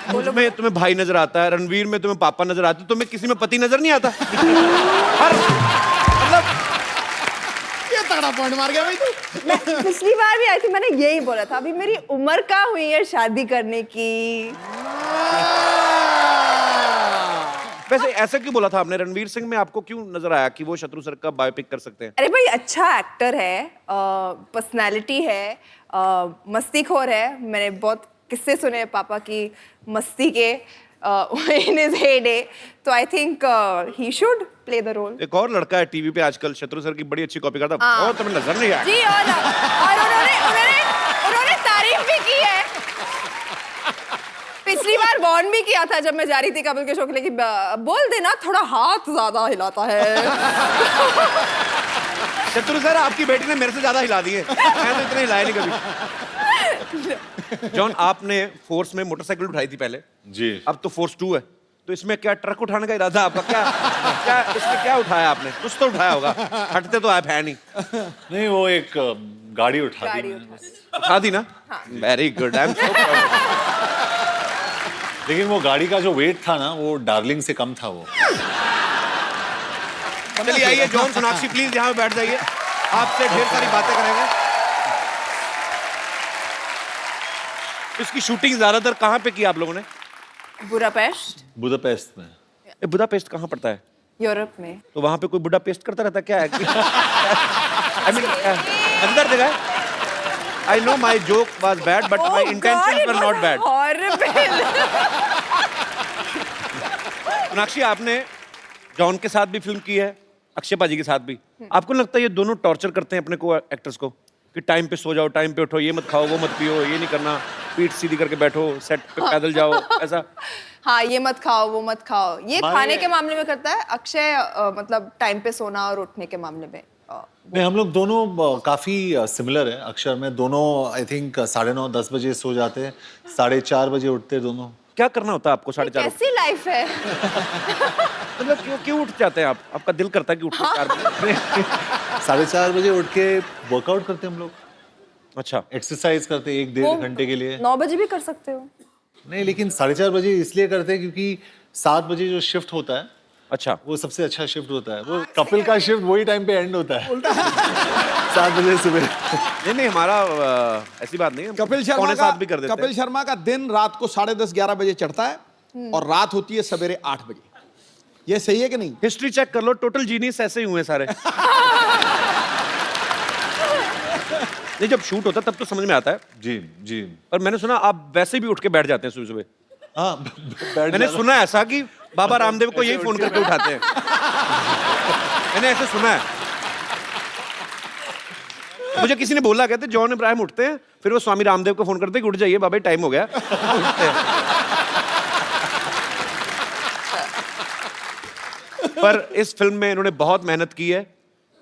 मुझमें तुम्हें भाई नजर आता है, रणवीर में तुम्हें पापा नजर आते, तुम्हें किसी में पति नजर नहीं आता? हर मतलब ये तगड़ा पॉइंट मार गया भाई तू। मैं पिछली बार भी आई थी, मैंने यही बोला था, अभी मेरी उम्र कहाँ हुई है शादी करने की। वैसे ऐसा क्यों बोला था आपने? रणवीर सिंह में आपको क्यों नजर आया कि वो शत्रु सर का बायोपिक कर सकते हैं? अरे भाई अच्छा एक्टर है, पर्सनालिटी है, मस्तीखोर है। मैंने बहुत किस्से सुने हैं पापा की मस्ती के इन हिज हेडे, तो I think he should play the role. एक और लड़का है टीवी पे आजकल, शत्रु सर की बड़ी अच्छी कॉपी करता, और तुम्हें नजर नहीं आया? जी, और उन्होंने तारीफ भी की है। पिछली बार वार्न भी किया था जब मैं जा रही थी कपिल के शो के लिए कि बोल देना थोड़ा हाथ ज्यादा हिलाता है। शत्रु सर आपकी बेटी ने मेरे से ज्यादा हिला दिए, मैं तो इतने हिलाए नहीं कभी। जॉन, आपने फोर्स में मोटरसाइकिल उठाई थी पहले जी, अब तो फोर्स 2 है, तो इसमें क्या ट्रक उठाने का इरादा आपका? क्या इसमें क्या उठाया आपने? कुछ तो उठाया होगा, हटते तो आप है नहीं। नहीं वो एक गाड़ी उठा दी मैंने बस। उठा दी ना? Very good, I am so proud. लेकिन वो गाड़ी का जो वेट था ना, वो डार्लिंग से कम था वो। चलिए आइए जॉन सोनाक्षी, प्लीज यहाँ पे बैठ जाइए, आपसे ढेर सारी बातें करेंगे। इसकी शूटिंग ज्यादातर कहाँ पे की आप लोगों ने? बुडापेस्ट, बुदापेस्ट में। बुडापेस्ट कहाँ पड़ता है? यूरोप में। तो वहां पे कोई बुढ़ा पेस्ट करता रहता क्या है? आई मीन अंदर जगह है? I know my joke was bad, but my intentions were not bad. Sonakshi, आपने जॉन के साथ भी फिल्म की है, अक्षय पाजी के साथ भी। आपको लगता है ये दोनों टॉर्चर करते हैं अपने को, एक्टर्स को, कि टाइम पे सो जाओ, टाइम पे उठो, ये मत खाओ, वो मत पियो, ये नहीं करना, पीठ सीधी करके बैठो, सेट पे पैदल जाओ, ऐसा? हाँ, ये मत खाओ, वो मत खाओ, ये खाने के मामले में करता है अक्षय, मतलब टाइम पे सोना और उठने के मामले में। नहीं, हम लोग दोनों काफी सिमिलर है। अक्षर में दोनों आई थिंक 9:30-10 बजे सो जाते हैं, 4:30 बजे उठते हैं दोनों। क्या करना होता है आपको 4:30? कैसी लाइफ है? मतलब क्यों उठ जाते हैं आप? आपका दिल करता है कि उठो 4 बजे? 4:30 बजे उठ के वर्कआउट करते हैं हम लोग। अच्छा, एक्सरसाइज करते हैं 1-1.5 घंटे के लिए। 9 बजे भी कर सकते हो? नहीं, लेकिन 4:30 बजे इसलिए करते हैं क्योंकि 7 बजे जो शिफ्ट होता है, अच्छा, वो सबसे अच्छा शिफ्ट होता है। वो कपिल का शिफ्ट वही टाइम पे एंड होता है 7 बजे सुबह। नहीं हमारा ऐसी बात नहीं है, कपिल शर्मा पौने का 7 भी कर देते हैं। कपिल शर्मा का दिन रात को 10:30-11 बजे चढ़ता है और रात होती है सवेरे 8 बजे। ये सही है कि नहीं? हिस्ट्री चेक कर लो, टोटल जीनियस ऐसे ही हुए सारे। नहीं, जब शूट होता है तब तो समझ में आता है। जी जी। पर मैंने सुना आप वैसे भी उठ के बैठ जाते हैं सुबह सुबह। हाँ, मैंने सुना है ऐसा कि बाबा रामदेव को यही फोन करके उठाते हैं। मैंने ऐसे सुना है, मुझे किसी ने बोला, कहते जॉन इब्राहिम उठते हैं, फिर वो स्वामी रामदेव को फोन करते हैं कि उठ जाइए बाबा, टाइम हो गया। उठते हैं। पर इस फिल्म में इन्होंने बहुत मेहनत की है।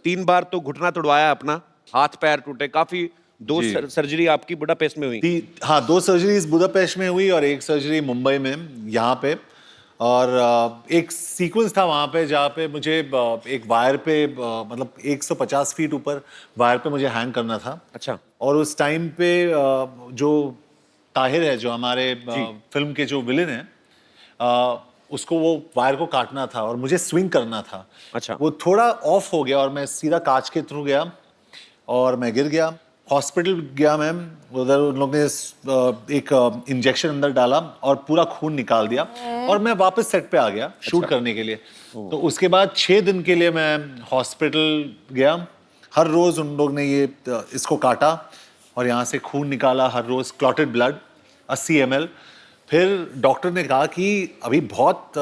3 बार तो घुटना तोड़वाया अपना, हाथ पैर टूटे, काफी 2 सर्जरी आपकी बुडापेस्ट में हुई। हाँ, 2 सर्जरीज बुदापेस्ट में हुई और 1 सर्जरी मुंबई में, यहाँ पे। और एक सीक्वेंस था वहाँ पे जहाँ पे मुझे एक वायर पे मतलब 150 फीट ऊपर वायर पे मुझे हैंग करना था। अच्छा। और उस टाइम पे जो ताहिर है, जो हमारे फिल्म के जो विलेन है, उसको वो वायर को काटना था और मुझे स्विंग करना था। अच्छा। वो थोड़ा ऑफ हो गया और मैं सीधा कांच के थ्रू गया और मैं गिर गया। हॉस्पिटल गया मैम, उधर उन लोग ने एक इंजेक्शन अंदर डाला और पूरा खून निकाल दिया और मैं वापस सेट पे आ गया शूट करने के लिए। तो उसके बाद 6 दिन के लिए मैं हॉस्पिटल गया। हर रोज उन लोग ने ये इसको काटा और यहाँ से खून निकाला, हर रोज क्लॉटेड ब्लड 80 ml। फिर डॉक्टर ने कहा कि अभी बहुत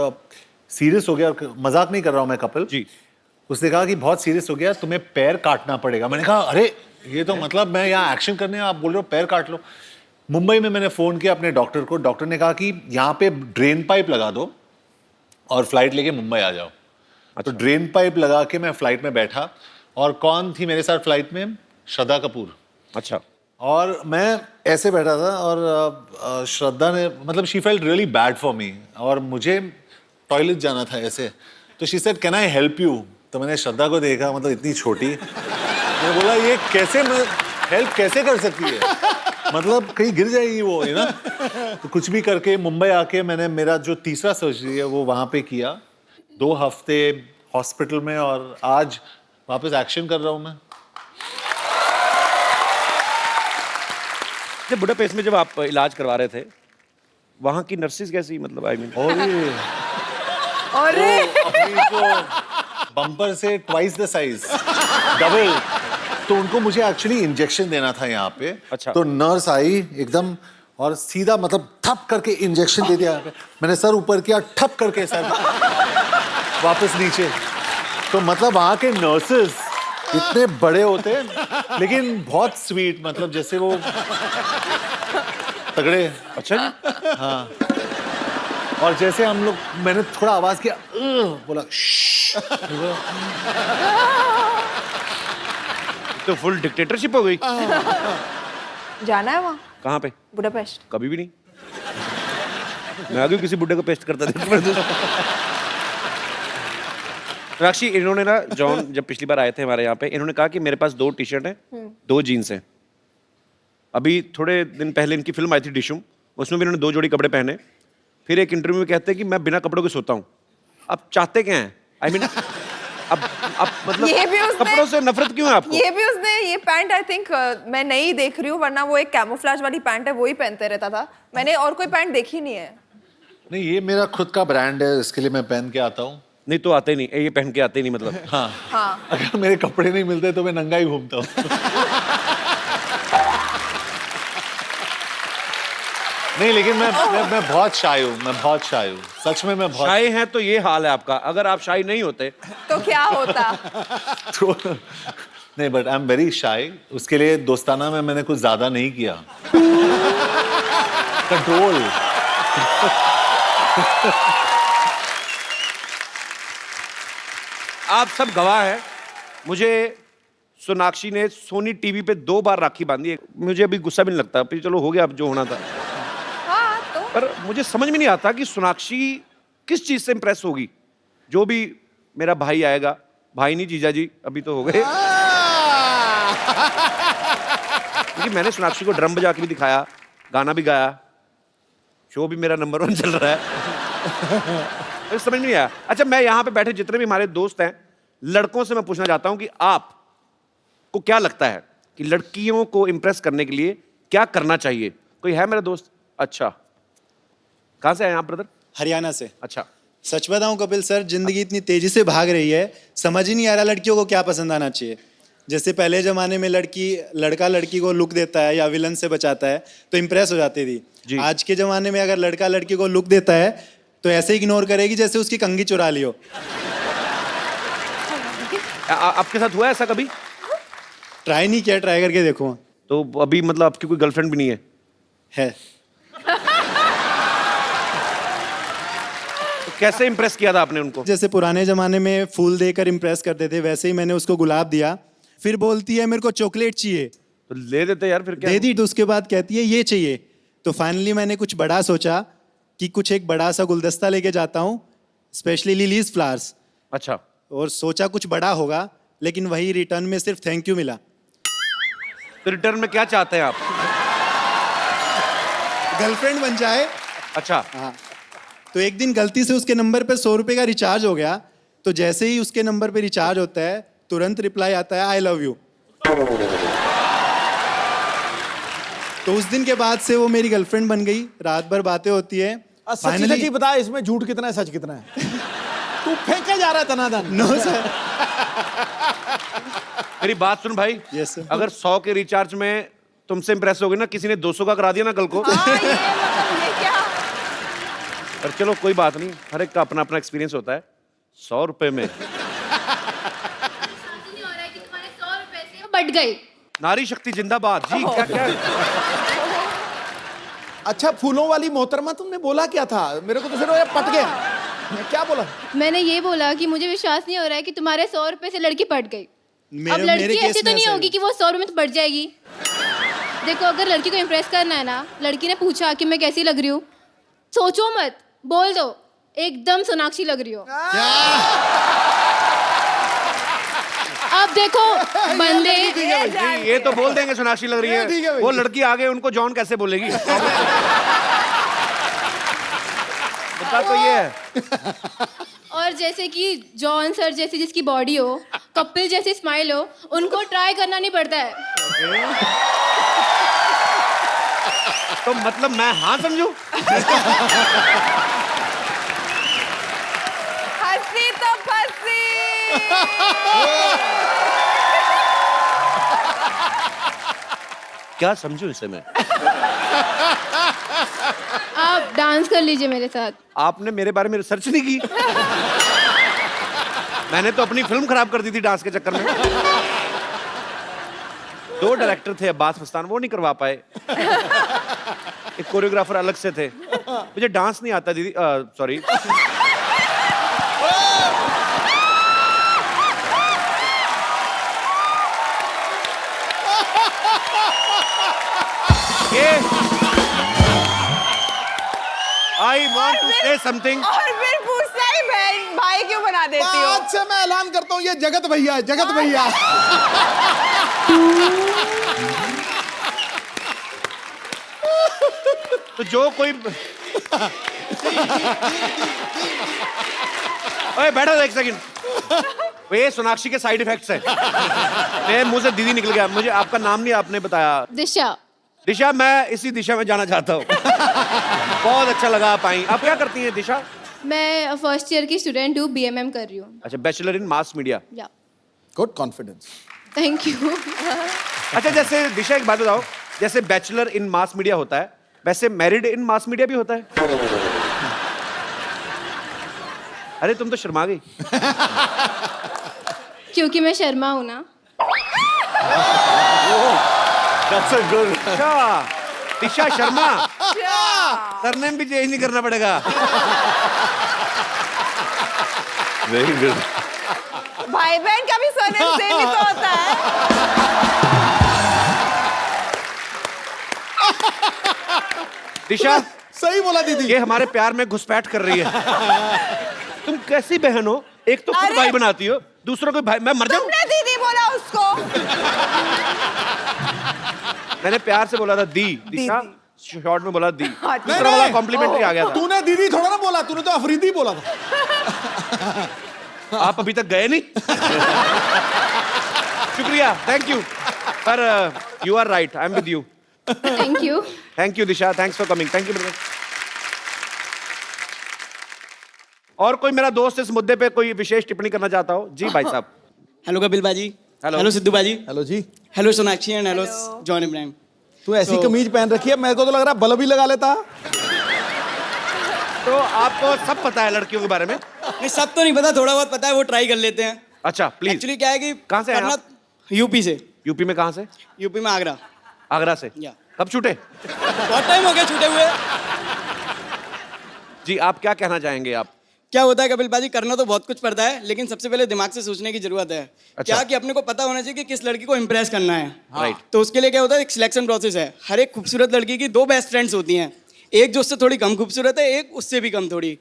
सीरियस हो गया, मजाक नहीं कर रहा हूँ मैं कपिल जी, उसने कहा कि बहुत सीरियस हो गया, तुम्हें पैर काटना पड़ेगा। मैंने कहा अरे ये तो मतलब मैं यहाँ एक्शन करने, आप बोल रहे हो पैर काट लो। मुंबई में मैंने फ़ोन किया अपने डॉक्टर को, डॉक्टर ने कहा कि यहाँ पे ड्रेन पाइप लगा दो और फ्लाइट लेके मुंबई आ जाओ। अच्छा। तो ड्रेन पाइप लगा के मैं फ्लाइट में बैठा और कौन थी मेरे साथ फ्लाइट में? श्रद्धा कपूर। अच्छा। और मैं ऐसे बैठा था और श्रद्धा ने मतलब she felt really bad for me और मुझे टॉयलेट जाना था ऐसे, तो she said can I help you? तो मैंने श्रद्धा को देखा, मतलब इतनी छोटी, मैंने बोला ये कैसे, मैं हेल्प कैसे कर सकती है? मतलब कहीं गिर जाएगी वो, है ना। तो कुछ भी करके मुंबई आके मैंने मेरा जो तीसरा सर्जरी है वो वहां पे किया, 2 हफ्ते हॉस्पिटल में, और आज वापस एक्शन कर रहा हूँ मैं। जब बुडापेस्ट में जब आप इलाज करवा रहे थे, वहाँ की नर्सेज कैसी, मतलब आई मीन? और अपनी जो बम्पर से ट्वाइस द साइज, डबल, तो उनको मुझे एक्चुअली इंजेक्शन देना था यहाँ पे। अच्छा। तो नर्स आई एकदम और सीधा मतलब ठप करके इंजेक्शन दे दिया यहाँ पे। मैंने सर ऊपर किया, ठप करके सर वापस नीचे। तो मतलब वहाँ के नर्सेस इतने बड़े होते हैं लेकिन बहुत स्वीट, मतलब जैसे वो तगड़े। अच्छा जी। हाँ, और जैसे हम लोग, मैंने थोड़ा आवाज किया, बोला श्श्श। तो फुल डिक्टेटरशिप हो गई। जाना है वहाँ कहाँ पे? बुडापेस्ट? कभी भी नहीं। मैं आगे किसी बुड्ढे को पेस्ट करता था। राक्षी, इन्होंने ना, जॉन जब पिछली बार आए थे हमारे यहाँ पे, इन्होंने कहा कि मेरे पास 2 टी शर्ट हैं, 2 जीन्स हैं। अभी थोड़े दिन पहले इनकी फिल्म आई थी डिशुम, उसमें भी इन्होंने 2 जोड़ी कपड़े पहने। फिर एक इंटरव्यू में कहते हैं कि मैं बिना कपड़ों के सोता हूँ। अब चाहते क्या हैं? आई मीन अब मतलब ये भी उसने- कपड़ों से नफरत क्यों है आपको? ये भी उसने, ये पैंट आई थिंक मैं नहीं देख रही हूँ, वरना वो एक कैमोफ्लेज वाली पैंट है, वो ही पहनते रहता था। मैंने और कोई पैंट देखी नहीं है। नहीं, ये मेरा खुद का ब्रांड है, इसके लिए मैं पहन के आता हूँ। नहीं तो आते नहीं, ये पहन के आते नहीं मतलब। हाँ, हाँ। अगर मेरे कपड़े नहीं मिलते तो मैं नंगा ही घूमता हूँ। नहीं, लेकिन मैं बहुत शाय हूँ, मैं बहुत शाय हूँ, सच में मैं बहुत शाय हैं तो ये हाल है आपका। अगर आप शाय नहीं होते तो क्या होता? तो नहीं, but I am very shy. उसके लिए दोस्ताना में मैंने कुछ ज्यादा नहीं किया। कंट्रोल। आप सब गवाह हैं। मुझे सोनाक्षी ने सोनी टीवी पे 2 बार राखी बांधी है। मुझे अभी गुस्सा भी नहीं लगता, फिर चलो हो गया अब जो होना था। हाँ तो पर मुझे समझ में नहीं आता कि सोनाक्षी किस चीज से इंप्रेस होगी। जो भी मेरा भाई आएगा, भाई नहीं जीजा जी अभी तो हो गए, क्योंकि मैंने सोनाक्षी को ड्रम बजा के भी दिखाया, गाना भी गाया, शो भी मेरा नंबर 1 चल रहा है। तो समझ में नहीं आया। अच्छा, मैं यहाँ पे बैठे जितने भी हमारे दोस्त हैं, लड़कों से मैं पूछना चाहता हूँ कि आप को क्या लगता है कि लड़कियों को इंप्रेस करने के लिए क्या करना चाहिए? कोई है मेरा दोस्त? अच्छा, कहाँ से आए आप ब्रदर? हरियाणा से। अच्छा, सच बताऊं कपिल सर, जिंदगी इतनी तेजी से भाग रही है, समझ ही नहीं आ रहा लड़कियों को क्या पसंद आना चाहिए। जैसे पहले जमाने में लड़का लड़की को लुक देता है या विलन से बचाता है तो इम्प्रेस हो जाती जी। थी। आज के जमाने में अगर लड़का लड़की को लुक देता है तो ऐसे इग्नोर करेगी जैसे उसकी कंघी चुरा ली हो। आपके साथ हुआ है ऐसा कभी? ट्राई नहीं किया, ट्राई करके देखो। तो अभी मतलब आपकी कोई गर्लफ्रेंड भी नहीं है? है। तो कैसे इंप्रेस किया था आपने उनको? जैसे पुराने जमाने में फूल देकर इम्प्रेस करते थे, वैसे ही मैंने उसको गुलाब दिया। फिर बोलती है मेरे को चॉकलेट चाहिए, तो ले देते यार, फिर क्या? दे दी। तो उसके बाद कहती है ये चाहिए। तो फाइनली मैंने कुछ बड़ा सोचा कि कुछ एक बड़ा सा गुलदस्ता लेके जाता हूँ, स्पेशली लिलीज फ्लावर्स। अच्छा, और सोचा कुछ बड़ा होगा, लेकिन वही रिटर्न में सिर्फ थैंक यू मिला। तो रिटर्न में क्या चाहते हैं आप? गर्लफ्रेंड बन जाए। अच्छा, हाँ। तो एक दिन गलती से उसके नंबर पे 100 रुपए का रिचार्ज हो गया। तो जैसे ही उसके नंबर पे रिचार्ज होता है, तुरंत रिप्लाई आता है आई लव यू। तो उस दिन के बाद से वो मेरी गर्लफ्रेंड बन गई। रात भर बातें होती है। सच सच्ची बता, इसमें झूठ कितना है, सच कितना है? तू फेंके जा रहा है तनादन। No sir. मेरी बात सुन भाई। Yes, sir. अगर 100 के रिचार्ज में तुमसे इंप्रेस हो गई ना, किसी ने 200 का करा दिया ना कल को, हाँ, ये मतलब ये क्या? पर चलो कोई बात नहीं, हर एक का अपना अपना एक्सपीरियंस होता है। 100 रुपए में नहीं हो रहा है कि तुम्हारे 100 रुपए से बट गई। नारी शक्ति जिंदाबाद जी। क्या क्या? अच्छा, फूलों वाली मोहतरमा, तुमने बोला क्या था? मेरे को तो फिर वो पट गया। मैं क्या बोला? मैंने ये बोला कि मुझे विश्वास नहीं हो रहा है कि तुम्हारे 100 रुपए से लड़की पट गई। अब मेरे लड़की केस ऐसी तो में नहीं ऐसा होगी कि वो 100 रुपए में तो पट जाएगी। देखो, अगर लड़की को इम्प्रेस करना है ना, लड़की ने पूछा कि मैं कैसी लग रही हूँ, सोचो मत, बोल दो एकदम सोनाक्षी लग रही हो। अब अब देखो बंदे नहीं, ये तो बोल देंगे सोनाक्षी लग रही ठीक है है, भाई। वो लड़की आगे उनको जॉन कैसे बोलेगी? मुद्दा तो ये है। और जैसे कि जॉन सर जैसी जिसकी बॉडी हो, कपिल जैसी स्माइल हो, उनको ट्राई करना नहीं पड़ता है। तो मतलब मैं हाँ समझू? हंसी तो फंसी। क्या समझू इसे मैं? आप डांस कर लीजिए मेरे साथ। आपने मेरे बारे में रिसर्च नहीं की? मैंने तो अपनी फिल्म खराब कर दी थी डांस के चक्कर में। 2 डायरेक्टर थे अब्बास मस्तान, वो नहीं करवा पाए। एक कोरियोग्राफर अलग से थे। मुझे डांस नहीं आता दीदी, sorry. I want to say something. और फिर पूछता है बहन भाई क्यों बना देती हो? आज से मैं ऐलान करता हूँ, ये जगत भैया है, जगत भैया। तो जो कोई ओए बैठो एक सेकंड। ये सोनाक्षी के साइड इफेक्ट्स हैं। मेरे मुंह से दीदी निकल गया। मुझे आपका नाम नहीं आपने बताया। दिशा। दिशा, मैं इसी दिशा में जाना चाहता हूँ। बहुत अच्छा लगा आप आई। आप क्या करती हैं दिशा? मैं फर्स्ट ईयर की स्टूडेंट हूँ, BMM कर रही हूँ। अच्छा, बैचलर इन मास मीडिया। या गुड कॉन्फिडेंस। Thank you. अच्छा, जैसे दिशा एक बात बताओ, जैसे बैचलर इन मास मीडिया होता है, वैसे मैरिड इन मास मीडिया भी होता है? अरे तुम तो शर्मा गई। क्योंकि मैं शर्मा हूँ ना। That's a good. अच्छा, दिशा शर्मा। सरनेम भी चेंज नहीं करना पड़ेगा। Very good. भाई बहन का भी सरनेम सेम ही तो होता है। दिशा, सही बोला दीदी। ये हमारे प्यार में घुसपैठ कर रही है। तुम कैसी बहन हो? एक तो खुद अरे! भाई बनाती हो, दूसरों को भाई। मैं मर जाऊं? तुमने दीदी बोला उसको। मैंने प्यार से बोला था दी। दिशा शॉर्ट में बोला दी। अच्छा। दूसरा वाला कॉम्प्लीमेंट्री आ गया था। तूने दीदी थोड़ा ना बोला, तूने तो अफरीदी बोला था। आप अभी तक गए नहीं। शुक्रिया, थैंक यू। पर you are right, I am with you. Thank you. Thank you Disha, thanks for coming. Thank you. और कोई मेरा दोस्त इस मुद्दे पे कोई विशेष टिप्पणी करना चाहता हो? जी भाई साहब। हेलो कपिल बाजी। हेलो। हेलो सिद्धू बाजी। हेलो जी। Hello Sonakshi and hello hello. John Abraham. तू ऐसी कमीज पहन रखी है, मेरे को तो लग रहा है बल्ब ही लगा लेता। तो आपको सब पता है लड़कियों के बारे में? नहीं सब तो नहीं पता, थोड़ा बहुत पता है, वो ट्राई कर लेते हैं। अच्छा प्लीज। एक्चुअली क्या है कि कहाँ से हैं करना आप? यूपी से। यूपी में कहाँ से? यूपी में आगरा। आगरा से। या। कब छूटे? बहुत टाइम हो गया छूटे हुए। जी आप क्या कहना चाहेंगे आप? क्या होता है कपिल बाजी, करना तो बहुत कुछ पड़ता है, लेकिन सबसे पहले दिमाग से सोचने की जरूरत है। अच्छा। क्या कि अपने को पता होना चाहिए कि किस लड़की को इम्प्रेस करना है। राइट। तो उसके लिए क्या होता है, एक सिलेक्शन प्रोसेस है। हर एक खूबसूरत लड़की की 2 बेस्ट फ्रेंड्स होती हैं, एक जो उससे थोड़ी कम खूबसूरत है, एक उससे भी कम थोड़ी।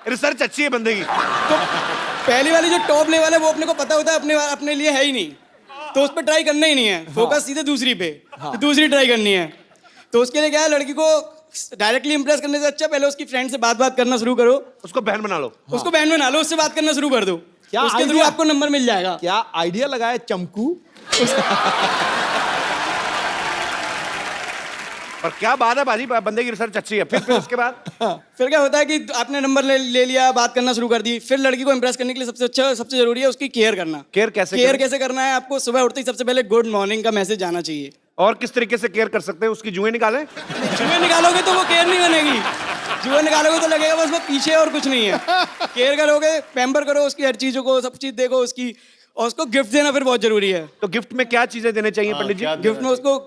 रिसर्च अच्छी है बंदे की। तो पहली वाली जो टॉप लेवल है वो अपने को पता होता है अपने लिए है ही नहीं, तो उस पर ट्राई करना ही नहीं है। फोकस सीधे दूसरी पे, दूसरी ट्राई करनी है। तो उसके लिए क्या है, लड़की को डायरेक्टली इंप्रेस करने से अच्छा पहले उसकी फ्रेंड से बात करना शुरू करो। उसको बहन बना लो। उसको बहन बना लो, उससे बात करना शुरू कर दो। क्या उसके थ्रू idea? आपको नंबर मिल जाएगा। क्या आइडिया लगाया चमकू। पर क्या बात है बाजी, बंदे की रिसर्च अच्छी है। फिर उसके बाद फिर क्या होता है कि आपने नंबर ले लिया, बात करना शुरू कर दी। फिर लड़की को इंप्रेस करने के लिए सबसे जरूरी है उसकी केयर करना। केयर कैसे केयर करें? कैसे करना है, आपको सुबह उठते ही सबसे पहले गुड मॉर्निंग का मैसेज आना चाहिए। और किस तरीके से केयर कर सकते हैं? उसकी जुएं निकालें? जुए निकालोगे तो वो केयर नहीं बनेगी। जुए निकालोगे तो लगेगा बस वो पीछे और कुछ नहीं है। केयर करोगे, पैम्पर करो उसकी हर चीजों को, सब चीज देखो उसकी, और उसको गिफ्ट देना फिर बहुत जरूरी है। तो गिफ्ट में क्या चीजें देने चाहिए पंडित जी? गिफ्ट में उसको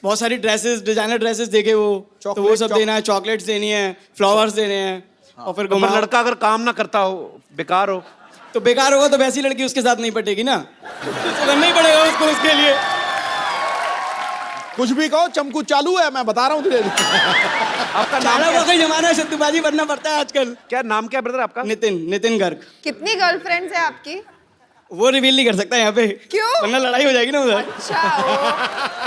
बहुत सारी ड्रेसेस, डिजाइनर ड्रेसेस देखे वो, तो वो सब देना है। चॉकलेट्स देनी है, फ्लावर्स देने हैं, और फिर तो घुमाओ। लड़का अगर काम ना करता हो, बेकार हो, तो बेकार होगा तो वैसी लड़की उसके साथ नहीं पटेगी ना, तो करना ही पड़ेगा उसको उसके लिए। कुछ भी कहो, चमकू चालू है, मैं बता रहा हूँ तुझे। आपका नाम चाला क्या? वाकई जमाना है, सत्तूबाजी बनना पड़ता है आजकल। क्या नाम क्या ब्रदर आपका? नितिन गर्ग। कितनी गर्लफ्रेंड्स है आपकी? वो रिवील नहीं कर सकता यहाँ पे। क्यों? वरना लड़ाई हो जाएगी ना उधर। अच्छा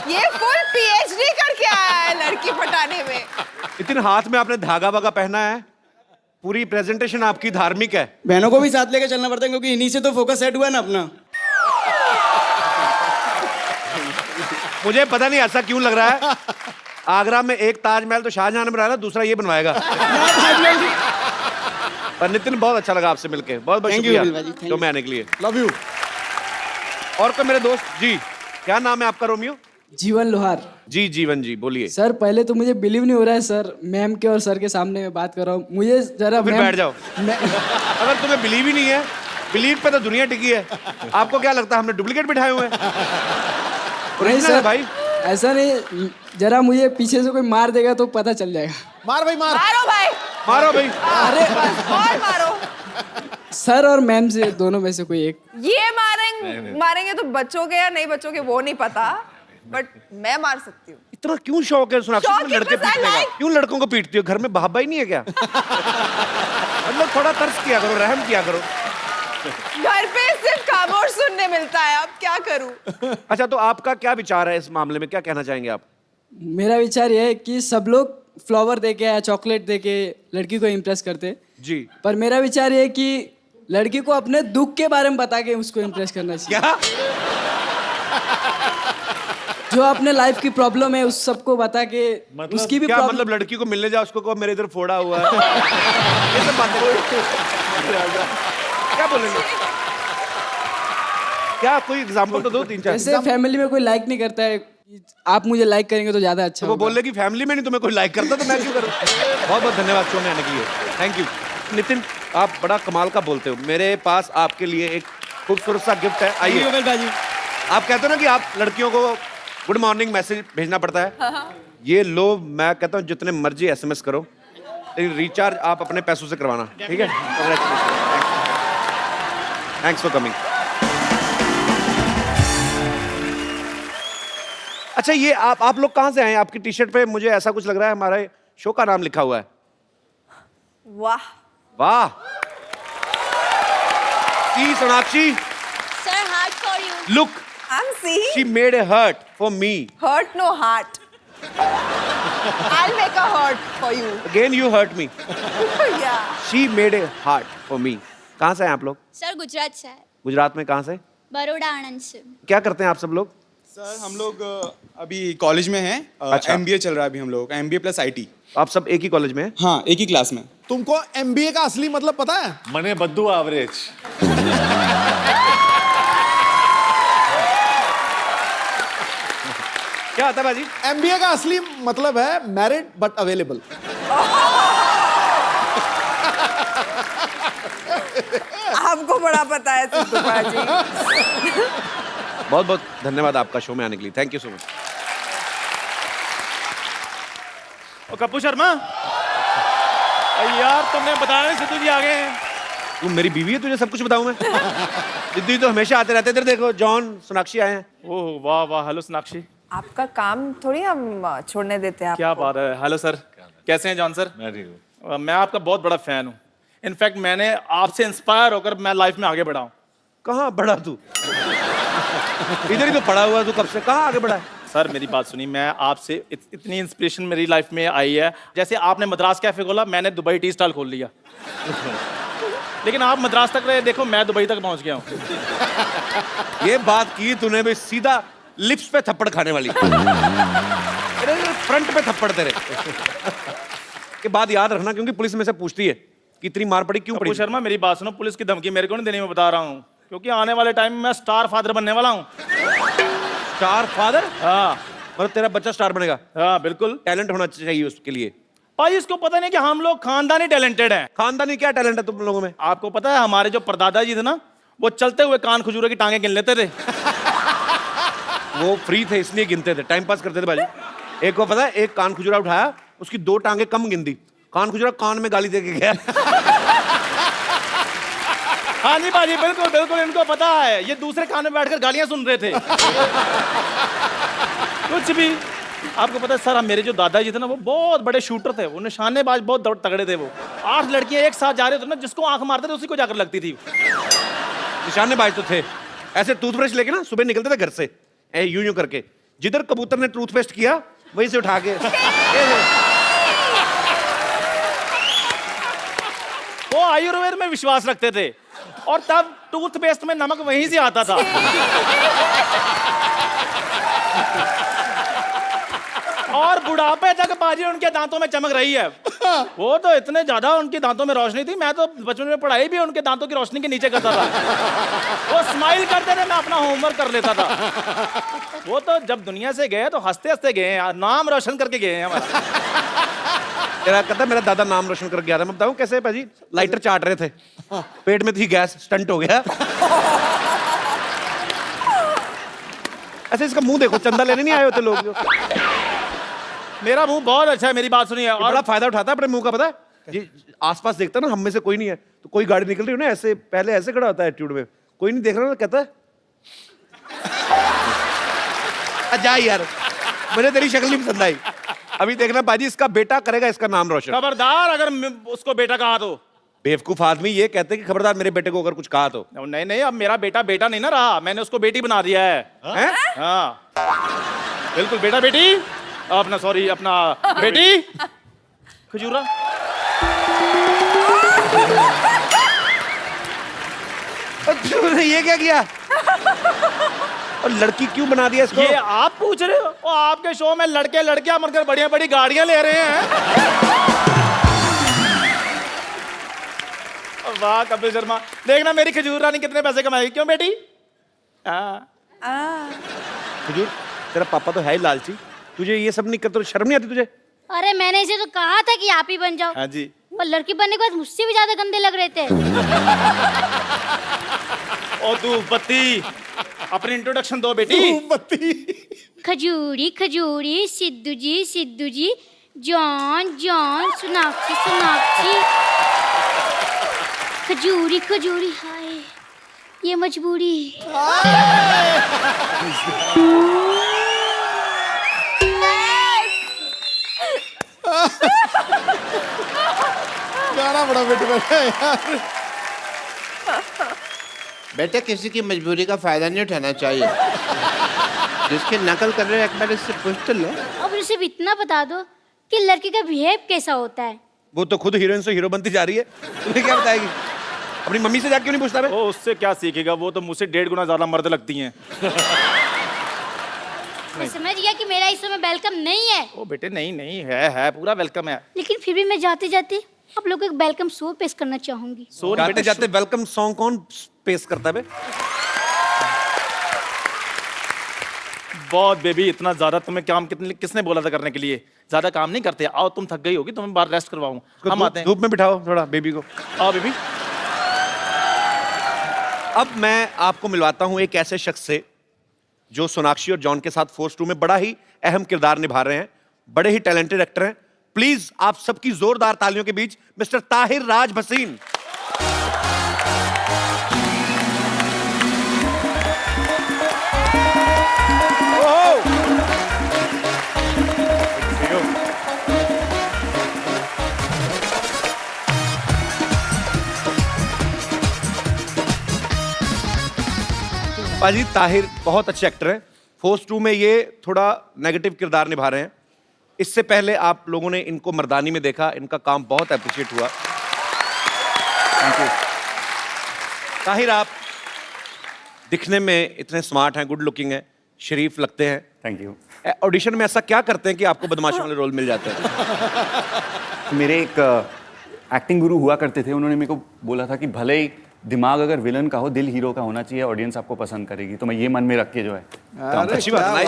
ये फुल PhD करके आया है लड़की पटाने में। नितिन, हाथ में आपने धागा वागा पहना है, पूरी प्रेजेंटेशन आपकी धार्मिक है। बहनों को भी साथ लेकर चलना पड़ता है क्योंकि इन्हीं से तो फोकस सेट हुआ है ना अपना। मुझे पता नहीं ऐसा क्यों लग रहा है, आगरा में एक ताजमहल तो शाहजहां ने बनाया, दूसरा ये बनवाएगा। पर नितिन, बहुत अच्छा लगा आपसे मिलके, बहुत बहुत Thank you, शुक्रिया बिल्वा जी, thank शो you. में आने के लिए। Love you. और कोई मेरे दोस्त जी, क्या नाम है आपका? रोमियो जीवन लोहार। जी, जीवन जी, बोलिए। सर पहले तो मुझे बिलीव नहीं हो रहा है सर, मैम के और सर के सामने मैं बात कर रहा हूँ, मुझे जरा फिर मैम- बैठ जाओ। अगर तुम्हें बिलीव ही नहीं है, बिलीव पे तो दुनिया टिकी है। आपको क्या लगता है हमने डुप्लीकेट बिठाए हुए हैं? नहीं ओरिजिनल है सर भाई। ऐसा नहीं, जरा मुझे पीछे से कोई मार देगा तो पता चल जाएगा। मार भाई मार। मारो भाई, मारो भाई। अरे और मारो। सर और मैम से दोनों में से कोई एक। ये मारेंगे तो बच्चोगे या नहीं बचोगे वो नहीं पता, बट मैं मार सकती हूँ। इतना क्यों शौक है सोनाक्षी शौक तुम्हें है, लड़के बस I पीटने का? like- क्यों लड़कों को पीटती हो? घर में बाबा ही नहीं है क्या? मतलब थोड़ा तर्स किया करो, रहम किया करो। घर पे सिर्फ खामोश सुनने मिलता है, अब क्या करूँ? अच्छा, तो आपका क्या विचार है इस मामले में, क्या कहना चाहेंगे आप? मेरा विचार ये है कि सब लोग फ्लावर दे के या चॉकलेट दे के लड़की को इम्प्रेस करते, जी, पर मेरा विचार ये है कि लड़की को अपने दुख के बारे में बता के उसको इम्प्रेस करना चाहिए। क्या? जो अपने लाइफ की प्रॉब्लम है उस सबको बता के उसकी भी क्या प्रॉब्लम। मतलब लड़की को मिलने जाओ, उसको कहो मेरे इधर फोड़ा हुआ है। ये सब बातें क्या बोलेंगे? क्या कोई एग्जांपल तो दो, तीन चार। जैसे फैमिली में कोई लाइक नहीं करता है, आप मुझे लाइक करेंगे तो ज्यादा अच्छा वो होगा। बोल रहे कि फैमिली में नहीं तुम्हें कोई लाइक करता, तो मैं क्यों करूं? बहुत बहुत धन्यवाद शो में आने के लिए, थैंक यू। नितिन, आप बड़ा कमाल का बोलते हो। मेरे पास आपके लिए एक खूबसूरत सा गिफ्ट है, आइए। भाजी। आप कहते हो ना कि आप लड़कियों को गुड मॉर्निंग मैसेज भेजना पड़ता है, ये लो, मैं कहता हूँ जितने मर्जी SMS करो, लेकिन रिचार्ज आप अपने पैसों से करवाना, ठीक है? Thanks for coming. अच्छा, ये आप लोग कहाँ से आए हैं? आपकी टी शर्ट पे मुझे ऐसा कुछ लग रहा है हमारे शो का नाम लिखा हुआ है। वाह, वाह। See, Sonakshi, sir heart for you. look, I'm seeing she made a heart for me. hurt no heart. I'll make a heart for you. Again you hurt me. Yeah. She made a heart for me. कहाँ से हैं आप लोग? Sir Gujarat से है, गुजरात में कहाँ से? बड़ौदा आनंद से। क्या करते हैं आप सब लोग? सर हम लोग अभी कॉलेज में हैं। अच्छा। MBA चल रहा है अभी हम लोग का, MBA प्लस IT। आप सब एक ही कॉलेज में हैं? हाँ, एक ही क्लास में। तुमको MBA का असली मतलब पता है? मने बद्दू एवरेज। क्या आता है बाजी? MBA का असली मतलब है मैरिड बट अवेलेबल। आपको बड़ा पता है सिद्धू भाजी। बहुत बहुत धन्यवाद आपका शो में आने के लिए, थैंक यू सो मच। ओ कप्पू शर्मा, यार तुमने बताया नहीं सिद्धू जी आ गए हैं। तू मेरी बीवी है, तुझे सब कुछ बताऊं मैं? सिद्धू जी तो हमेशा आते रहते। इधर देखो, जॉन, सोनाक्षी आए हैं। ओह वाह वाह, हेलो सोनाक्षी, आपका काम थोड़ी हम छोड़ने देते हैं क्या आपको। बात है। हेलो सर, कैसे हैं जॉन सर? मैं ठीक हूँ। मैं आपका बहुत बड़ा फैन हूँ। इनफैक्ट मैंने आपसे इंस्पायर होकर मैं लाइफ में आगे बढ़ा हूँ। कहाँ बढ़ा तू? इधर ही तो पड़ा हुआ तू, कब से कहाँ आगे बढ़ा है? सर मेरी बात सुनिए, मैं आपसे इतनी इंस्पिरेशन मेरी लाइफ में आई है। जैसे आपने मद्रास कैफे खोला, मैंने दुबई टी स्टॉल खोल लिया। लेकिन आप मद्रास तक रहे, देखो मैं दुबई तक पहुंच गया हूँ। ये बात की तूने भी, सीधा लिप्स पे थप्पड़ खाने वाली। अरे फ्रंट पे थप्पड़ तेरे। के बाद याद रखना, क्योंकि पुलिस में से पूछती है कि इतनी मार पड़ी क्यों पड़ी। कप्पू शर्मा मेरी बात सुनो, पुलिस की धमकी मेरे को नहीं देनी, मैं बता रहा हूँ, क्योंकि आने वाले टाइम में मैं स्टार फादर बनने वाला हूँ। Star father? हाँ मतलब तेरा बच्चा स्टार बनेगा? हाँ बिल्कुल। टैलेंट होना चाहिए उसके लिए। भाई इसको पता नहीं कि हम लोग खानदानी टैलेंटेड हैं। खानदानी क्या टैलेंट है तुम लोगों में? आपको पता है हमारे जो परदादा जी थे ना, वो चलते हुए कान खजूरे की टांगे गिन लेते थे। वो फ्री थे इसलिए गिनते थे, टाइम पास करते थे भाई। एक को पता है, एक कान खुजरा उठाया, उसकी 2 टांगे कम गिन दी। कान खुजरा कान में गाली दे के गया। हाँ जी बाजी, बिल्कुल बिल्कुल, इनको पता है। ये दूसरे कान में बैठकर गालियां सुन रहे थे। कुछ भी। आपको पता है सर, मेरे जो दादाजी थे ना, वो बहुत बड़े शूटर थे, वो निशानेबाज बहुत तगड़े थे। वो 8 लड़कियां एक साथ जा रहे थे ना, जिसको आंख मारते थे उसी को जाकर लगती थी। निशानेबाज तो थे, ऐसे टूथब्रश लेके ना सुबह निकलते थे घर से, यूं यूं करके, जिधर कबूतर ने टूथपेस्ट किया वहीं से उठा के वो आयुर्वेद में विश्वास रखते थे और तब टूथपेस्ट में नमक वहीं से आता था। और बुढ़ापे तक बाजी उनके दांतों में चमक रही है। वो तो इतने ज्यादा उनके दांतों में रोशनी थी, मैं तो बचपन में पढ़ाई भी उनके दांतों की रोशनी के नीचे करता था। वो स्माइल करते थे, मैं अपना होमवर्क कर लेता था। वो तो जब दुनिया से गए तो हंसते हंसते गए हैं, नाम रोशन करके गए हैं हमारा। तेरा कहता मेरा दादा नाम रोशन कर गया था। मैं बताऊं कैसे भाजी, लाइटर चाट रहे थे, पेट में थी गैस, स्टंट हो गया। ऐसे इसका मुंह देखो, चंदा लेने नहीं आए होते लोग। मेरा मुंह बहुत अच्छा है, मेरी बात सुनिए। और बड़ा फायदा उठाता है अपने मुंह का, पता है जी। आसपास देखता ना हम में से कोई नहीं है, तो कोई गाड़ी निकल रही हो ना, ऐसे पहले ऐसे खड़ा होता है एटीट्यूड में, कोई नहीं देख रहा ना, कहता है जा यार, मुझे तेरी शक्ल नहीं पसंद आई। अभी देखना बाजी, इसका बेटा करेगा इसका नाम रोशन। खबरदार अगर उसको बेटा कहा तो। बेवकूफ आदमी ये कहते हैं कि खबरदार मेरे बेटे को अगर कुछ कहा तो। नहीं नहीं, अब मेरा बेटा बेटा नहीं ना रहा, मैंने उसको बेटी बना दिया है। हैं? हाँ बिल्कुल, बेटा बेटी, अपना सॉरी अपना बेटी खजूरा। तूने ये क्या किया? और लड़की क्यों बना दिया इसको? ये आप पूछ रहे हो? और आपके शो में लड़के लड़कियां मरकर बढ़िया बड़ी गाड़ियां ले रहे हैं। वाह कपिल शर्मा, देखना मेरी खजूर रानी कितने पैसे कमाएगी। क्यों बेटी? खजूर, तेरा पापा तो है ही लालची, तुझे ये सब नहीं करते, शर्म नहीं आती तुझे? अरे मैंने इसे तो कहा था कि आप ही बन जाओ। हाँ जी। और लड़की बनने के बाद मुझसे भी ज्यादा गंदे लग रहे थे। ओ तू बत्ती, अपनी इंट्रोडक्शन दो बेटी। बत्ती। खजूरी खजूरी, सिद्धू जी, जॉन जॉन, सोनाक्षी सोनाक्षी। खजूरी खजूरी, हाय ये मजबूरी। गाना बड़ा बेटे यार। बेटे किसी की मजबूरी का फायदा नहीं उठाना चाहिए। जिसकी नकल कर रहे हो एक बार इससे पूछ तो लो। अब उसे भी इतना बता दो कि लड़की का बिहेव कैसा होता है। वो तो खुद हीरोइन से हीरो बनती जा रही है, तुम्हें क्या बताएगी? अपनी मम्मी से जाके क्यों नहीं पूछता बे? वो उससे क्या सीखेगा, वो तो मुझसे 1.5 गुना ज्यादा मर्द लगती हैं। मैं समझ गया कि मेरा इस समय वेलकम नहीं है। ओ बेटे नहीं नहीं, है पूरा वेलकम है। लेकिन फिर भी मैं जाते जाते आप लोग को एक वेलकम शो पेश करना चाहूंगी। जाते जाते वेलकम सॉन्ग कौन पेश करता है बे? बहुत बेबी, इतना ज्यादा तुम्हें काम किसने बोला था करने के लिए? ज्यादा काम नहीं करते। आओ, तुम थक गई होगी, तुम्हें बाहर रेस्ट करवाऊं। हम आते हैं। धूप में बिठाओ थोड़ा बेबी को। आओ बेबी। अब मैं आपको मिलवाता हूं एक ऐसे शख्स से जो सोनाक्षी और जॉन के साथ फोर्स 2 में बड़ा ही अहम किरदार निभा रहे हैं, बड़े ही टैलेंटेड एक्टर हैं। प्लीज आप सबकी जोरदार तालियों के बीच मिस्टर ताहिर राज भसीन। पाजी, ताहिर बहुत अच्छे एक्टर हैं। फोर्स 2 में ये थोड़ा नेगेटिव किरदार निभा रहे हैं। इससे पहले आप लोगों ने इनको मर्दानी में देखा, इनका काम बहुत अप्रिशिएट हुआ। Thank you. ताहिर, आप दिखने में इतने स्मार्ट हैं, गुड लुकिंग हैं, शरीफ लगते हैं। Thank you. ऑडिशन में ऐसा क्या करते हैं कि आपको बदमाशों वाले रोल मिल जाते हैं? मेरे एक एक्टिंग गुरु हुआ करते थे, उन्होंने मेरे को बोला था कि भले ही दिमाग अगर विलन का हो, दिल हीरो का होना चाहिए, ऑडियंस आपको पसंद करेगी। तो मैं ये मन में रख के जो है काम। अच्छी बात है।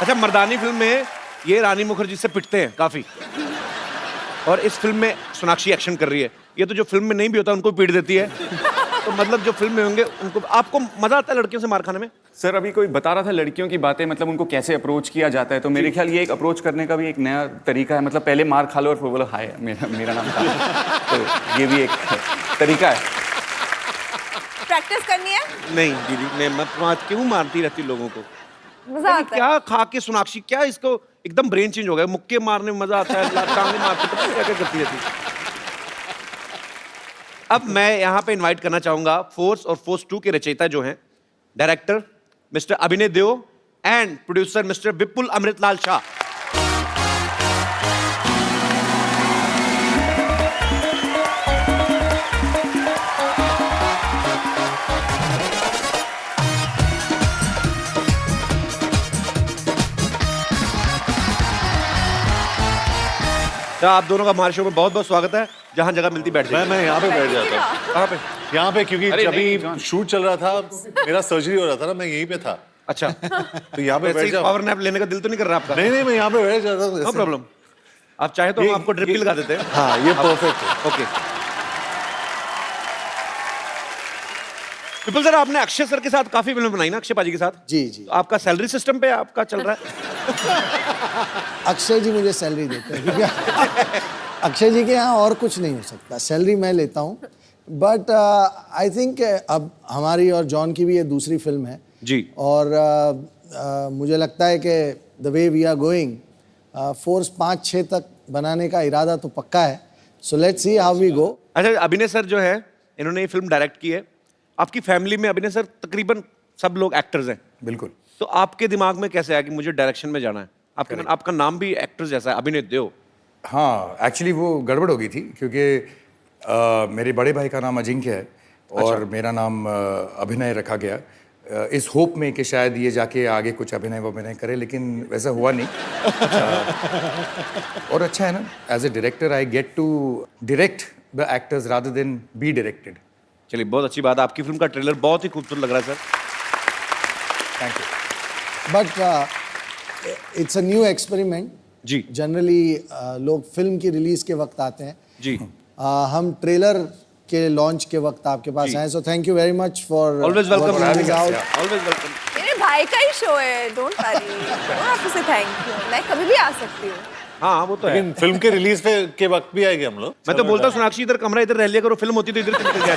अच्छा, मर्दानी फिल्म में ये रानी मुखर्जी से पिटते हैं काफी, और इस फिल्म में सोनाक्षी एक्शन कर रही है। ये तो जो फिल्म में नहीं भी होता उनको पीट देती है। तो मतलब जो फिल्म में होंगे उनको, आपको मजा आता है लड़कियों से मार खाने में? सर अभी कोई बता रहा था लड़कियों की बातें, मतलब उनको कैसे अप्रोच किया जाता है, तो मेरे ख्याल ये एक अप्रोच करने का भी एक नया तरीका है। मतलब पहले मार खा लो और फिर बोलो हाय मेरा नाम था। तो ये भी एक तरीका है। प्रैक्टिस करनी है? नहीं दीदी, मैं मत क्यों मारती रहती लोगों को? मजा आता है। क्या खा के सोनाक्षी, क्या इसको एकदम ब्रेन चेंज हो गया। मुक्के मारने में मजा आता है, टांगे मारते पता नहीं क्या क्या करती रहती। अब मैं यहाँ पे इनवाइट करना चाहूंगा फोर्स और फोर्स 2 के रचयिता जो हैं, डायरेक्टर मिस्टर अभिनय देओ एंड प्रोड्यूसर मिस्टर विपुल अमृतलाल शाह। तो आप दोनों का हमारे शो में बहुत बहुत स्वागत है। जहां जगह मिलती बैठ जाइए। मैं यहाँ पे बैठ जाता हूँ। कहाँ पे? यहाँ पे, क्योंकि अरे जब नहीं, भी शूट चल रहा था, मेरा सर्जरी हो रहा था ना, मैं यहीं पे था। अच्छा, तो यहाँ पे वैसे बैठ ही जाओ। पावर नैप लेने का दिल तो नहीं कर रहा आपका? नहीं, मैं यहाँ पे बैठ जाता हूँ। नो प्रॉब्लम, आप चाहे तो हम आपको ड्रिप भी लगा देते हैं। हाँ, ये परफेक्ट है। ओके। विपुल सर, आपने अक्षय सर के साथ काफी फिल्म बनाई ना, अक्षय पाजी के साथ? जी जी। तो आपका सैलरी सिस्टम पे आपका चल रहा है? अक्षय जी मुझे सैलरी देते हैं, क्योंकि अक्षय जी के यहाँ और कुछ नहीं हो सकता, सैलरी मैं लेता हूँ। बट आई थिंक अब हमारी और जॉन की भी ये दूसरी फिल्म है जी, और मुझे लगता है कि the way we are going, Force 5-6 तक बनाने का इरादा तो पक्का है। So let's see how we go. अच्छा, अभिनय सर जो है, इन्होंने ये फिल्म डायरेक्ट की है। आपकी फैमिली में अभिनय सर तकरीबन सब लोग एक्टर्स हैं। बिल्कुल। तो आपके दिमाग में कैसे आया कि मुझे डायरेक्शन में जाना है? आपका नाम भी एक्टर जैसा है, अभिनय देओ। हाँ, एक्चुअली वो गड़बड़ हो गई थी, क्योंकि मेरे बड़े भाई का नाम अजिंक्य है और मेरा नाम अभिनय रखा गया, इस होप में कि शायद ये जाके आगे कुछ अभिनय करे, लेकिन वैसा हुआ नहीं। और अच्छा है ना, as a director I get to direct the actors rather than be directed. चलिए, बहुत अच्छी बात है। आपकी फिल्म का ट्रेलर बहुत ही खूबसूरत लग रहा है sir. Thank you. But it's a new experiment जी। जनरली लोग फिल्म की रिलीज के वक्त आते हैं जी, हम ट्रेलर के लॉन्च के वक्त आपके पास आए, so thank you very much for always welcome. Always welcome. मेरे भाई का ही शो है, don't worry, don't have to say thank you, मैं कभी भी आ सकती हूँ। हाँ, वो तो है। लेकिन फिल्म के रिलीज के वक्त भी आएंगे हम लोग। मैं तो बोलता हूँ सोनाक्षी इधर कमरा इधर रह लिया करो, फिल्म होती तो इधर से निकल जाए।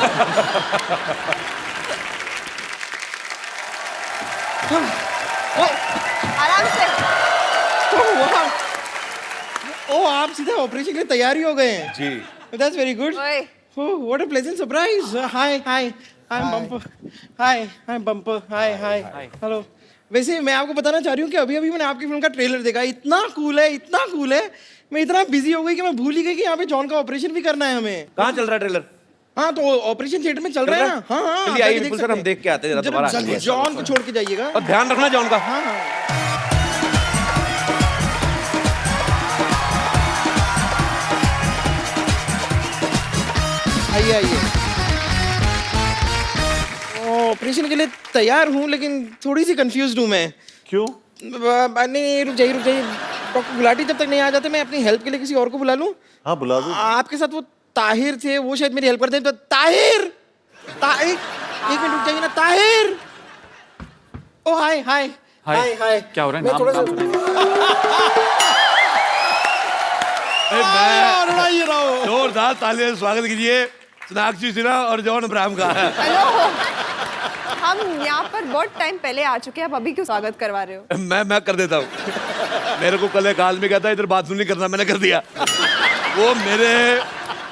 आराम से। ओ, आप सीधे ऑपरेशन के लिए तैयार ही हो गए हैं। जी। That's very good. ओए, Oh, what a pleasant surprise. Hi, I'm Bumper. Hi, I'm Bumper. Hi. Hello. वैसे मैं आपको बताना चाह रही हूँ कि अभी मैंने आपकी फिल्म का ट्रेलर देखा, इतना कूल है। मैं इतना बिजी हो गई कि मैं भूल ही गई कि यहाँ पे जॉन का ऑपरेशन भी करना है हमें। कहाँ चल रहा है ट्रेलर? हाँ, तो ऑपरेशन थिएटर में चल रहा है ना। हाँ, चलिए आइए विपुल सर, हम देख के आते हैं जरा दोबारा। जॉन को छोड़ के जाइएगा। और ध्यान रखना जॉन का। हाँ। आइए। ऑपरेशन के लिए तैयार हूँ, लेकिन थोड़ी सी कंफ्यूज्ड हूँ मैं। क्यों? नहीं, रुक जाइए। डॉक्टर गुलाटी जब तक नहीं आ जाते, मैं अपनी हेल्प के लिए किसी और को बुला लूँ। हाँ, बुला दो। आपके साथ वो ताहिर थे, वो शायद मेरी हेल्प करते हैं। तो ताहिर, एक मिनट रुक जाइए ना। ताहिर, ओ हाय। क्या हो रहा है? मैं जोरदार तालियों से स्वागत कीजिए सोनाक्षी सिन्हा और जॉन अब्राहम का। हेलो, हम यहाँ पर बहुत टाइम पहले आ चुके हैं, आप अभी क्यों स्वागत करवा रहे हो? मैं कर देता हूँ। मेरे को कल एक आदमी कहता है इधर बाथरूम नहीं करना, मैंने कर दिया। वो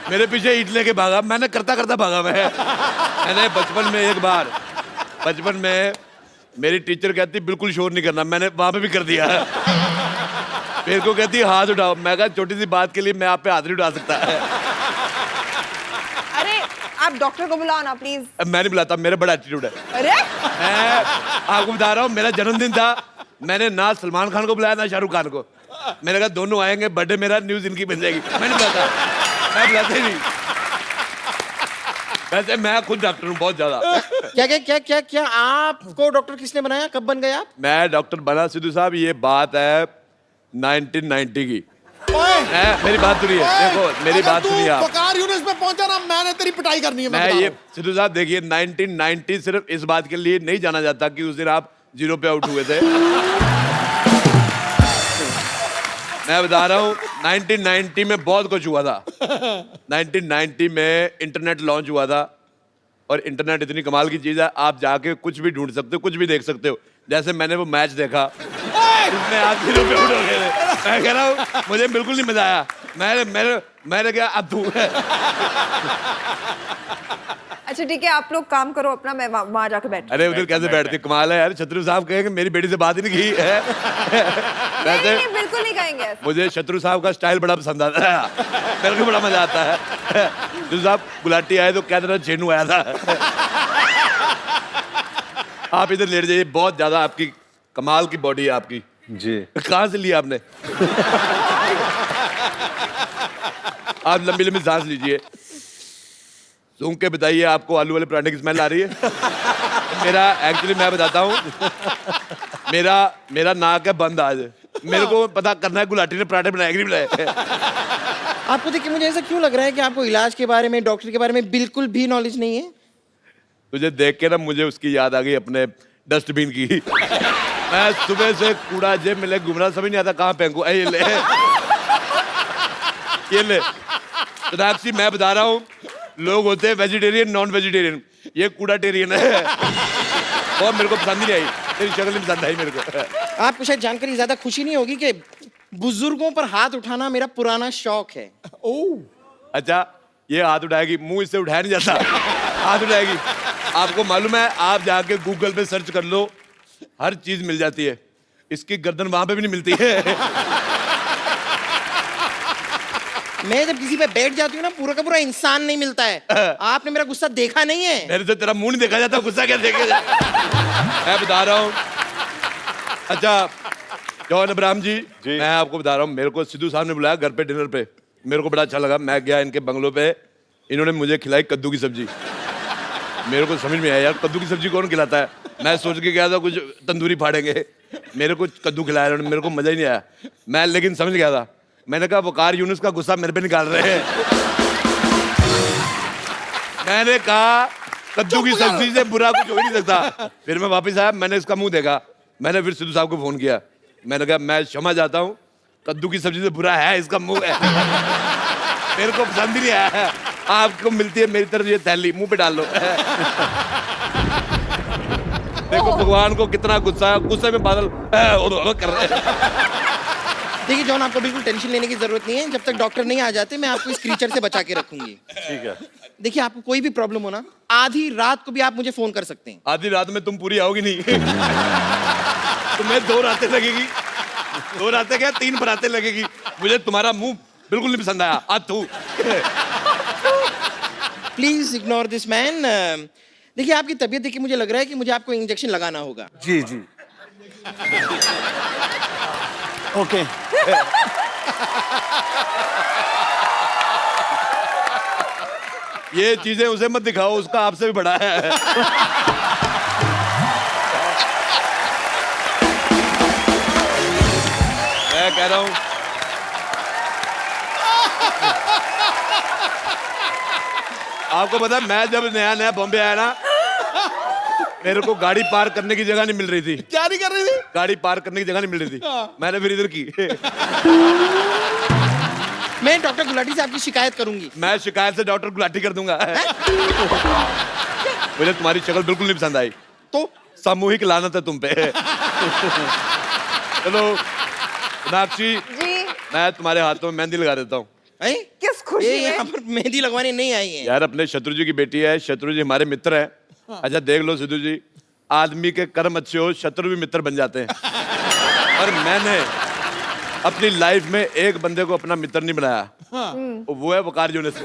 मेरे पीछे ईंट लेके भागा, मैंने करता भागा। मैंने बचपन में मेरी टीचर कहती बिल्कुल शोर नहीं करना, मैंने वहां पे भी कर दिया। मेरे को कहती हाथ उठाओ, मैं कहा छोटी सी बात के लिए मैं आप पे हाथ नहीं उठा सकता। अरे आप डॉक्टर को बुलाओ ना प्लीज। मैं नहीं बुलाता, मेरा बड़ा एटीट्यूड है। अरे मैं आपको बता रहा हूँ, मेरा जन्मदिन था, मैंने ना सलमान खान को बुलाया ना शाहरुख खान को। मैंने कहा दोनों आएंगे, बर्थडे मेरा, न्यूज इनकी बन जाएगी। मैं बुलाता ही नहीं। वैसे मैं खुद डॉक्टर हूँ बहुत ज्यादा। क्या आपको डॉक्टर किसने बनाया? कब बन गए आप? मैं डॉक्टर बना सिद्धू साहब, ये बात है 1990 की। मेरी बात सुनिए, देखो मेरी बात सुनिए आप। वकार यूनिस पे पहुंचा ना, मैंने तेरी पिटाई करनी है। मैं ये सिद्धू साहब देखिए, 1990 सिर्फ इस बात के लिए नहीं जाना जाता कि उस दिन आप 0 पे आउट हुए थे। मैं बता रहा हूँ 1990 में बहुत कुछ हुआ था। 1990 में इंटरनेट लॉन्च हुआ था, और इंटरनेट इतनी कमाल की चीज है, आप जाके कुछ भी ढूंढ सकते हो, कुछ भी देख सकते हो। जैसे मैंने वो मैच देखा, इसमें आप 0 पे आउट हो गए थे। मैं कह रहा हूँ मुझे बिल्कुल नहीं मजा आया। मैंने क्या अब तू अच्छा ठीक है, आप लोग काम करो अपना, मैं वहाँ जाके बैठ। अरे उधर कैसे बैठते, कमाल है यार। शत्रु साहब कहेंगे मेरी बेटी से बात ही नहीं की है। वैसे नहीं, बिल्कुल नहीं कहेंगे ऐसा। मुझे शत्रु साहब का स्टाइल बड़ा पसंद आता है, मेरे को बड़ा मजा आता है। शत्रु साहब गुलाटी आए तो क्या तरह चेनू आया था। आप इधर लेट जाइए, बहुत ज्यादा आपकी कमाल की बॉडी है आपकी। जी कहाँ से लिया आपने? आप लंबी लंबी सांस लीजिए, सूंघ के बताइए आपको आलू वाले पराठे की स्मेल आ रही है? मेरा एक्चुअली मैं बताता हूँ, मेरा नाक है बंद आज। मेरे को पता करना है गुलाटी ने पराठे बनाए कि नहीं बनाए। आपको देख के मुझे ऐसा क्यों लग रहा है कि आपको इलाज के बारे में, डॉक्टर के बारे में बिल्कुल भी नॉलेज नहीं है? तुझे देख के ना मुझे उसकी याद आ गई अपने डस्टबिन की। मैं सुबह से कूड़ा जेब में ले घूम रहा, समझ नहीं आता कहाँ फेंकूं। ये ले, ये ले। सोनाक्षी मैं बता रहा हूँ, लोग होते हैं वेजिटेरियन नॉन वेजिटेरियन, ये कूड़ा टेरियन है। और मेरे को पसंद नहीं आई, तेरी शक्ल नहीं पसंद आई मेरे को। आपको शायद जानकर ज्यादा खुशी नहीं होगी कि बुजुर्गों पर हाथ उठाना मेरा पुराना शौक है। ओह अच्छा, ये हाथ उठाएगी, मुंह इससे उठाया नहीं जाता, हाथ उठाएगी। आपको मालूम है, आप जाके गूगल पे सर्च कर लो, हर चीज मिल जाती है। इसकी गर्दन वहां पे भी नहीं मिलती है। मैं जब किसी पे बैठ जाती हूँ ना, पूरा का पूरा इंसान नहीं मिलता है। आपने मेरा गुस्सा देखा नहीं है। मेरे से तेरा मुंह नहीं देखा जाता, गुस्सा क्या देखेगा? मैं बता रहा हूँ। अच्छा जॉन अब्राहम जी, मैं आपको बता रहा हूँ, मेरे को सिद्धू साहब ने बुलाया घर पे डिनर पे, मेरे को बड़ा अच्छा लगा। मैं गया इनके बंगलों पे, इन्होंने मुझे खिलाई कद्दू की सब्जी। मेरे को समझ में आया यार कद्दू की सब्जी कौन खिलाता है। मैं सोच के गया था कुछ तंदूरी फाड़ेंगे, मेरे को कद्दू खिलाया उन्होंने, मेरे को मजा ही नहीं आया। मैं लेकिन समझ गया था, मैंने कहा वकार यूनुस का गुस्सा मेरे पे निकाल रहे हैं। मैंने कहा कद्दू की सब्जी से बुरा कुछ हो ही नहीं सकता। फिर मैं वापस आया, मैंने इसका मुंह देखा, मैंने फिर सिद्धू साहब को फोन किया, मैंने कहा मैं क्षमा चाहता हूँ, कद्दू की सब्जी से बुरा है इसका मुंह है। मेरे को पसंद ही नहीं आया है। आपको मिलती है मेरी तरफ ये थैली, मुंह पे डाल लो। देखो भगवान को कितना गुस्सा है, गुस्से में बादल कर रहे हैं। देखिए जॉन, आपको बिल्कुल टेंशन लेने की जरूरत नहीं है। जब तक डॉक्टर नहीं आ जाते, मैं आपको इस क्रीचर से बचा के रखूंगी। ठीक है। देखिए आपको कोई भी प्रॉब्लम हो ना, आधी रात को भी आप मुझे फोन कर सकते हैं। आधी रात में तुम पूरी आओगी नहीं। तुम्हें 2 रातें लगेगी, 2 रातें क्या 3 बरातें लगेगी। मुझे तुम्हारा मुंह बिल्कुल नहीं पसंद आया। आज तू प्लीज इग्नोर दिस मैन। देखिए आपकी तबीयत देख के मुझे लग रहा है कि मुझे आपको इंजेक्शन लगाना होगा। जी जी ओके। ये चीजें उसे मत दिखाओ, उसका आपसे भी बड़ा है। मैं कह रहा हूं, आपको पता है मैं जब नया नया बॉम्बे आया ना, मेरे को गाड़ी पार्क करने की जगह नहीं मिल रही थी। क्या नहीं कर रही थी? गाड़ी पार्क करने की जगह नहीं मिल रही थी। मैंने फिर इधर की। मैं डॉक्टर गुलाटी से आपकी शिकायत करूंगी। मैं शिकायत से डॉक्टर गुलाटी कर दूंगा। मुझे तुम्हारी शक्ल बिल्कुल नहीं पसंद आई, तो सामूहिक लानत है तुम पे। चलो सोनाक्षी जी मैं तुम्हारे हाथों में मेहंदी लगा देता हूँ। किस खुशी ये में? यहाँ पर मेहंदी लगवाने नहीं आई है। यार अपने शत्रु जी की बेटी है, शत्रु जी हमारे मित्र हैं। अच्छा देख लो सिद्धू जी, आदमी के कर्म अच्छे हो शत्रु भी मित्र बन जाते हैं। और मैंने अपनी लाइफ में एक बंदे को अपना मित्र नहीं बनाया, वो है वकार यूनुस।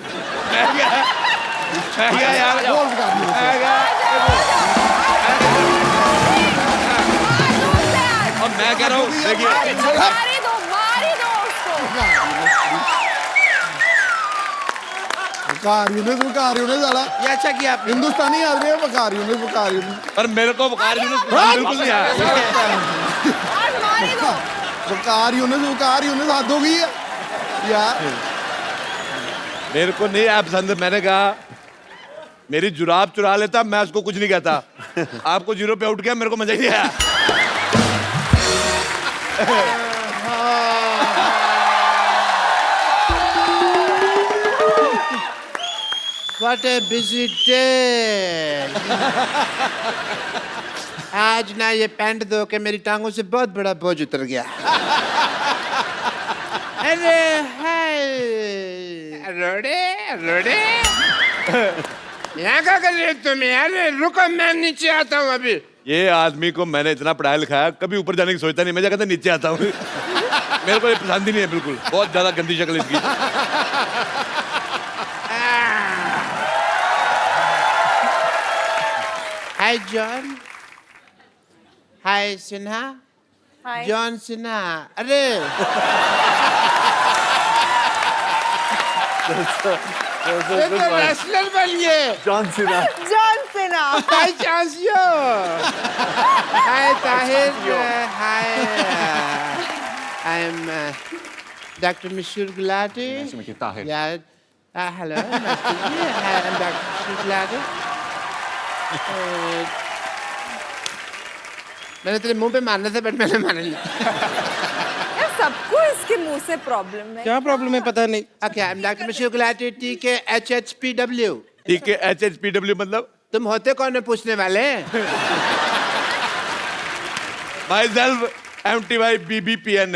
और मैं कह रहा हूँ देखिए, मारी दो उसको। वकार यूनुस साला ये अच्छा किया आपने। हिंदुस्तानी आदमी है। वकार यूनुस पर मेरे को वकार यूनुस बिल्कुल नहीं आया। आज मारी दो। वकार यूनुस हाथ हो गई है यार। मेरे को नहीं आया पसंद। मैंने कहा मेरी जुराब चुरा लेता, मैं उसको कुछ नहीं कहता। आपको 0 पे आउट किया, मेरे को मजा ही नहीं आया। What a busy day. आज ना ये पैंट धो के मेरी टांगों से बहुत बड़ा बोझ उतर गया। अरे हाय रोड़े रोड़े। यहाँ क्या कर रहे हो तुम यार? रुको, मैं नीचे आता हूँ अभी। ये आदमी को मैंने इतना पढ़ाया लिखाया, कभी ऊपर जाने की सोचता नहीं। मैं क्या कहता नीचे आता हूँ। मेरे को ये पसंद ही नहीं है बिल्कुल। बहुत ज्यादा गंदी शक्ल इसकी। Hi John. Hi Sinha. Hi. John Sinha. अरे ये तो रेसलर बन गए। John Cena. John Sinha. Hi चांसियो। Hi Tahir. Hi I am doctor Mashoor Gulati. Tahir. यार hello, nice to meet you. I am doctor Mashoor Gulati. मैंने तेरे मुंह पे मारना था बट मैंने मारा नहीं। यार सबको इसके मुंह से प्रॉब्लम है। क्या प्रॉब्लम है पता नहीं। Okay, I am doctor Mashoor Gulati, टीके HHPW। ठीक है, HHPW मतलब? तुम होते कौन है पूछने वाले? My self MTY BBPN।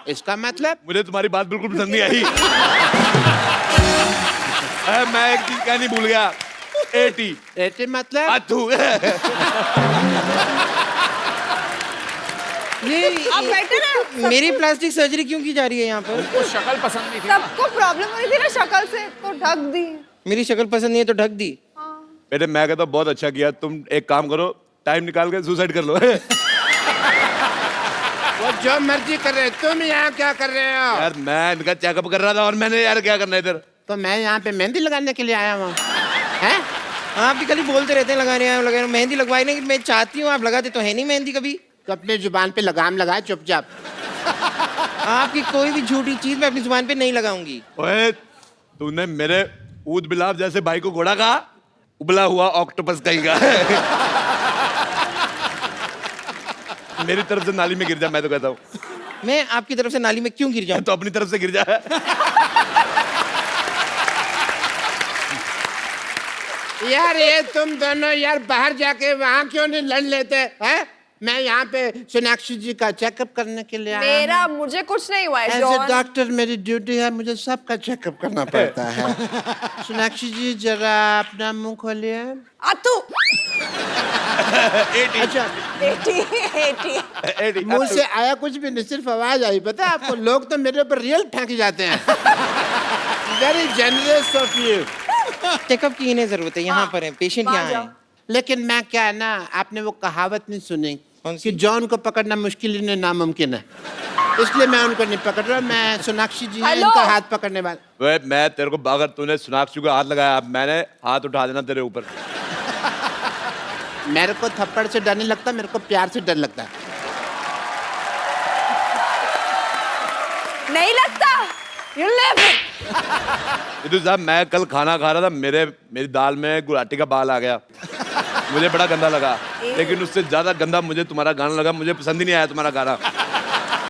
इसका मतलब? मुझे तुम्हारी बात बिल्कुल पसंद नहीं आई। मैं एक चीज कहनी भूल गया। AT मतलब? अथू। आप बैठे ना। मेरी प्लास्टिक सर्जरी क्यों की जा रही है यहाँ पर? उनको शक्ल पसंद नहीं थी। सबको प्रॉब्लम हो रही थी ना शक्ल से, तो ढक दी। मेरी शक्ल पसंद नहीं है तो ढक दी। बेटे मैं कहता हूँ बहुत अच्छा किया। तुम एक काम करो, टाइम निकाल के सुसाइड कर लो। वो जो मर्जी कर रहे, तुम यहाँ क्या कर रहे हो? यार मैं इनका चेकअप कर रहा था और मैंने यार क्या करना है इधर। तो मैं यहाँ पे मेहंदी लगाने के लिए आया हूँ। हैं? आप भी कभी बोलते रहते हैं लगा रहे हैं, मेहंदी लगवाई नहीं। मैं चाहती हूँ, आप लगाते तो है नहीं मेहंदी कभी। तो अपने जुबान पे लगाम लगाए चुपचाप। आपकी कोई भी झूठी चीज मैं अपनी जुबान पे नहीं लगाऊंगी। ओए तूने मेरे ऊद बिलाव जैसे भाई को घोड़ा कहा, उबला हुआ ऑक्टोपस कहेगा। मेरी तरफ से नाली में गिर जा, मैं तो कहता हूँ। मैं आपकी तरफ से नाली में क्यों गिर जाऊं? तो अपनी तरफ से गिर जा। यार ये तुम दोनों यार बाहर जाके वहाँ क्यों नहीं लड़ लेते हैं? मैं यहाँ पे सोनाक्षी जी का चेकअप करने के लिए आया हूँ। मेरा मुझे कुछ नहीं हुआ है एज ए जॉन। डॉक्टर मेरी ड्यूटी है, मुझे सबका चेकअप करना पड़ता है। सोनाक्षी जी जरा अपना मुंह खोलिए। अतु। अच्छा, एटी। मुंह से आया कुछ भी नहीं, सिर्फ आवाज आई। पता है आपको, लोग तो मेरे ऊपर रियल फेंक जाते हैं। Very generous of you. Checkup की इन्हें जरूरत है, यहाँ पर है पेशेंट यहाँ है। लेकिन मैं क्या है ना, आपने वो कहावत नहीं सुनी कि जॉन को पकड़ना मुश्किल ही नहीं नामुमकिन है, इसलिए मैं उनको नहीं पकड़ रहा। मैं सोनाक्षी जी हैं, इनका हाथ पकड़ने वाला। वे मैं तेरे को, अगर तूने सोनाक्षी को हाथ लगाया, मैंने हाथ उठा देना तेरे ऊपर। मेरे को थप्पड़ से डर नहीं लगता, मेरे को प्यार से डर लगता है। नहीं लगता। You live it. इधर साहब, मैं कल खाना खा रहा था, मेरी दाल में गुलाटी का बाल आ गया। मुझे बड़ा गंदा लगा, लेकिन उससे ज्यादा गंदा मुझे तुम्हारा गाना लगा। मुझे पसंद ही नहीं आया तुम्हारा गाना।